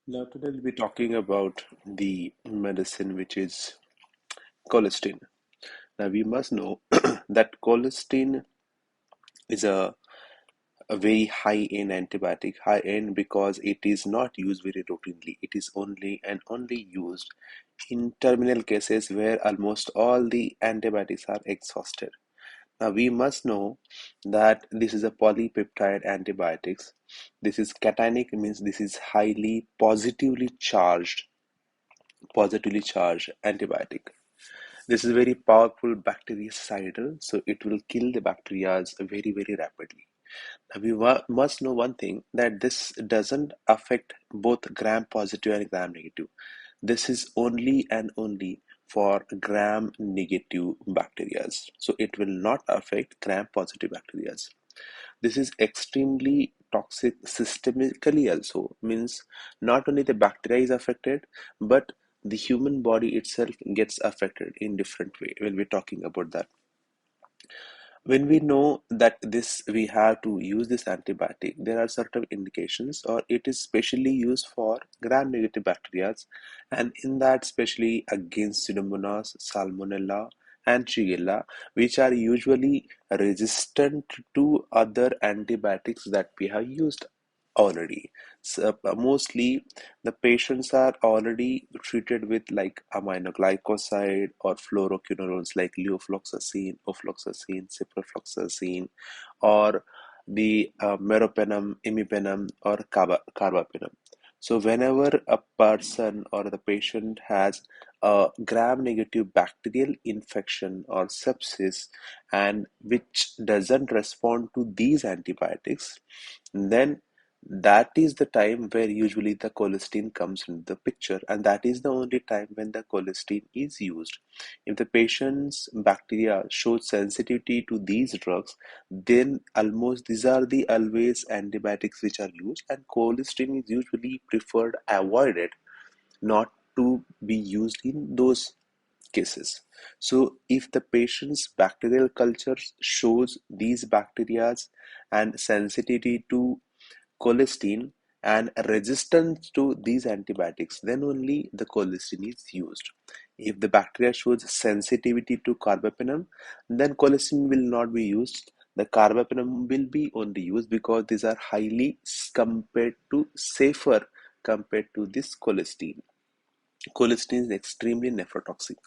Now, today we'll be talking about the medicine which is colistin. Now, we must know that colistin is a very high-end antibiotic. High-end because it is not used very routinely. It is only and only used in terminal cases where almost all the antibiotics are exhausted. Now, we must know that this is a polypeptide antibiotics. This is cationic, means this is highly positively charged antibiotic. This is very powerful bactericidal, so it will kill the bacteria very, very rapidly. Now, we must know one thing, that this doesn't affect both gram positive and gram negative. This is only and only for gram negative bacteria. So it will not affect gram positive bacteria. This is extremely toxic systemically also, means not only the bacteria is affected, but the human body itself gets affected in different way when we're talking about that. When we know that this we have to use this antibiotic, there are certain indications, or it is specially used for gram negative bacteria, and in that specially against pseudomonas, salmonella, and shigella, which are usually resistant to other antibiotics that we have used already. So, mostly the patients are already treated with like aminoglycoside or fluoroquinolones like levofloxacin, ofloxacin, ciprofloxacin, or the meropenem, imipenem, or carbapenem. So whenever a person or the patient has a gram-negative bacterial infection or sepsis, and which doesn't respond to these antibiotics, then that is the time where usually the colistin comes into the picture, and that is the only time when the colistin is used. If the patient's bacteria shows sensitivity to these drugs, then almost these are the always antibiotics which are used, and colistin is usually preferred, avoided, not to be used in those cases. So if the patient's bacterial culture shows these bacteria and sensitivity to colistin and resistance to these antibiotics, then only the colistin is used. If the bacteria shows sensitivity to carbapenem, then colistin will not be used. The carbapenem will be only used because these are highly compared to safer compared to this colistin. Colistin is extremely nephrotoxic.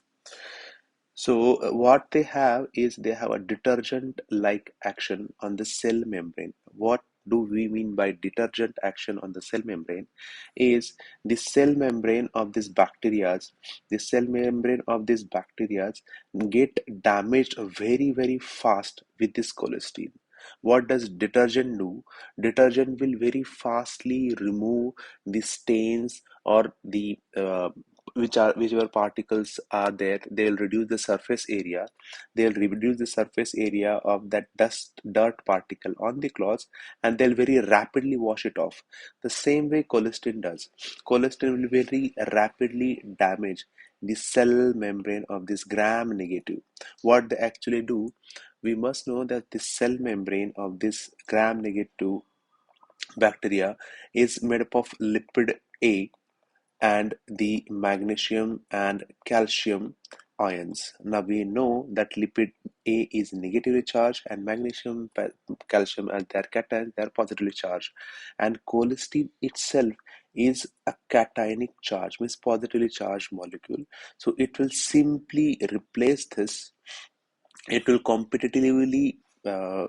So what they have is they have a detergent-like action on the cell membrane. What do we mean by detergent action on the cell membrane? Is the cell membrane of these bacteria get damaged very, very fast with this colistin. What does detergent do? Detergent will very fastly remove the stains or the whichever particles are there. They'll reduce the surface area. They'll reduce the surface area of that dirt particle on the cloths, and they'll very rapidly wash it off. The same way colistin does. Colistin will very rapidly damage the cell membrane of this gram negative. What they actually do, we must know that the cell membrane of this gram negative bacteria is made up of lipid A and the magnesium and calcium ions. Now we know that lipid A is negatively charged, and magnesium, calcium, and their cations, they are positively charged. And colistin itself is a cationic charge, means positively charged molecule. So it will simply replace this. It will competitively uh,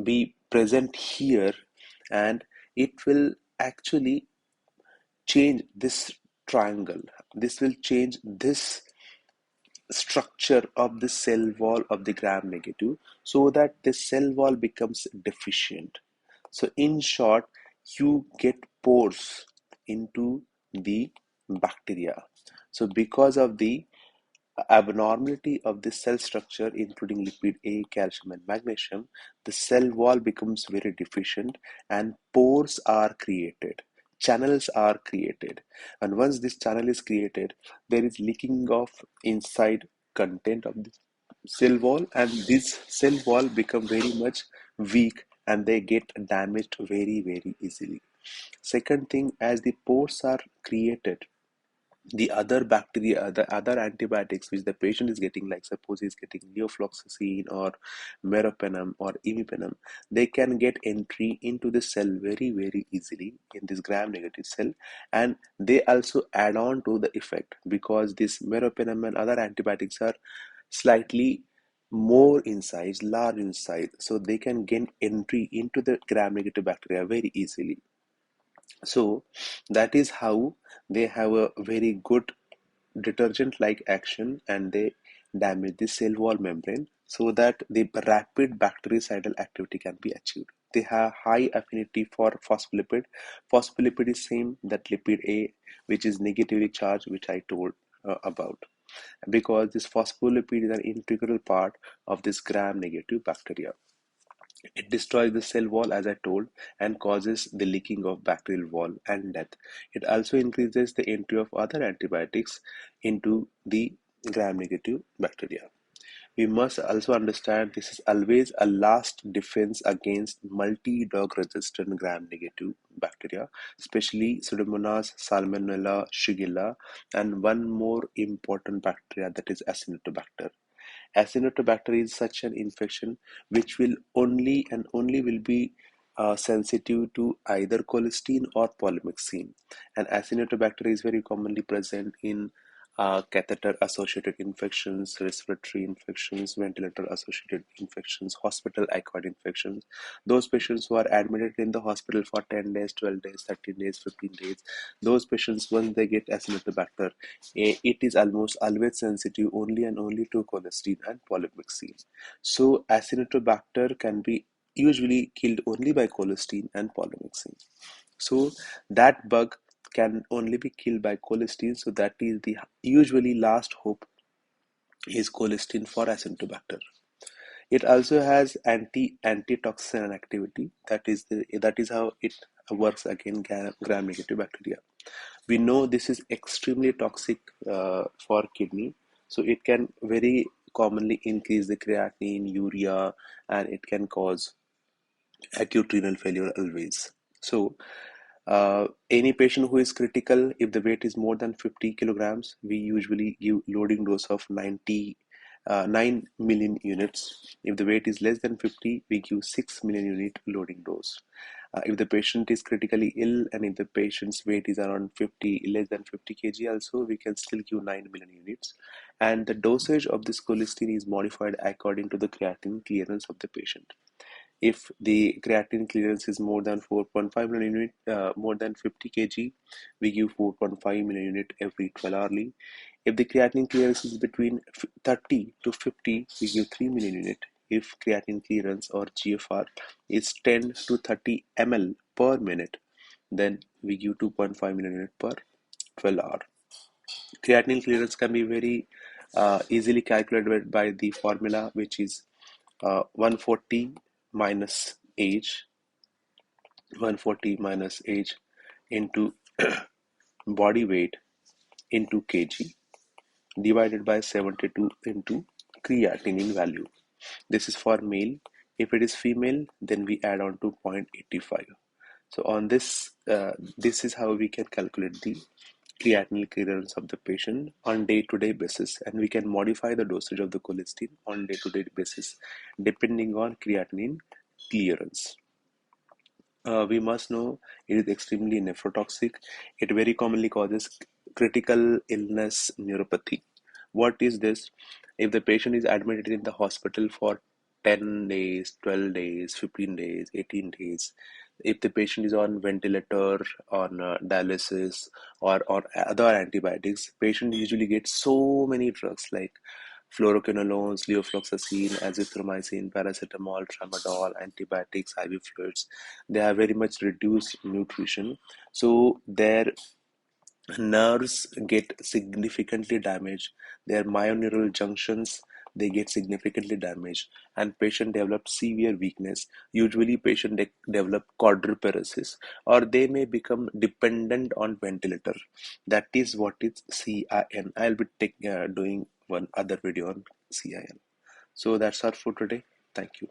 be present here, and it will actually change this triangle. This will change this structure of the cell wall of the gram negative, so that the cell wall becomes deficient. So in short, you get pores into the bacteria. So because of the abnormality of the cell structure, including lipid A, calcium, and magnesium, the cell wall becomes very deficient, and pores are created. Channels are created. And once this channel is created, there is leaking of inside content of the cell wall, and this cell wall become very much weak, and they get damaged very, very easily. Second thing, as the pores are created, the other bacteria, the other antibiotics which the patient is getting, like suppose he's getting neofloxacin or meropenem or imipenem, they can get entry into the cell very, very easily in this gram-negative cell, and they also add on to the effect because this meropenem and other antibiotics are slightly more in size, large in size, so they can gain entry into the gram-negative bacteria very easily. So that is how they have a very good detergent like action, and they damage the cell wall membrane so that the rapid bactericidal activity can be achieved. They have high affinity for phospholipid. Phospholipid is same that lipid A, which is negatively charged, which I told about, because this phospholipid is an integral part of this gram negative bacteria. It destroys the cell wall, as I told, and causes the leaking of bacterial wall and death. It also increases the entry of other antibiotics into the gram-negative bacteria. We must also understand this is always a last defense against multi-drug resistant gram-negative bacteria, especially Pseudomonas, Salmonella, Shigella, and one more important bacteria, that is Acinetobacter. Acinetobacter is such an infection which will only and only will be sensitive to either colistin or polymyxin. And Acinetobacter is very commonly present in catheter-associated infections, respiratory infections, ventilator-associated infections, hospital-acquired infections. Those patients who are admitted in the hospital for 10 days, 12 days, 13 days, 15 days, those patients, once they get Acinetobacter, it is almost always sensitive only and only to colistin and polymyxin. So Acinetobacter can be usually killed only by colistin and polymyxin. So that bug can only be killed by colistin. So that is the usually last hope is colistin for Acinetobacter. It also has antitoxin activity. That is how it works against gram-negative bacteria. We know this is extremely toxic for kidney, so it can very commonly increase the creatinine, urea, and it can cause acute renal failure always. So any patient who is critical, if the weight is more than 50 kilograms, we usually give loading dose of 9 million units. If the weight is less than 50, we give 6 million unit loading dose. If the patient is critically ill and if the patient's weight is around 50, less than 50 kg also, we can still give 9 million units. And the dosage of this colistin is modified according to the creatinine clearance of the patient. If the creatinine clearance is more than 4.5 million unit, more than 50 kg, we give 4.5 million unit every 12 hourly. If the creatinine clearance is between 30 to 50, we give 3 million unit. If creatinine clearance or GFR is 10 to 30 ml per minute, then we give 2.5 million unit per 12 hour. Creatinine clearance can be very easily calculated by the formula, which is 140 minus age 140 minus age into body weight into kg divided by 72 into creatinine value. This is for male. If it is female, then we add on to 0.85. So on this is how we can calculate the creatinine clearance of the patient on day-to-day basis, and we can modify the dosage of the colistin on day-to-day basis depending on creatinine clearance. We must know it is extremely nephrotoxic. It very commonly causes critical illness neuropathy. What is this? If the patient is admitted in the hospital for 10 days, 12 days, 15 days, 18 days, if the patient is on ventilator, on dialysis, or on other antibiotics, patient usually gets so many drugs like fluoroquinolones, levofloxacin, azithromycin, paracetamol, tramadol, antibiotics, IV fluids. They have very much reduced nutrition, so their nerves get significantly damaged. Their myoneural junctions, they get significantly damaged, and patient develop severe weakness. Usually patient develop quadriparesis, or they may become dependent on ventilator. That is what is CIN. I'll be doing one other video on CIN. So that's all for today. Thank you.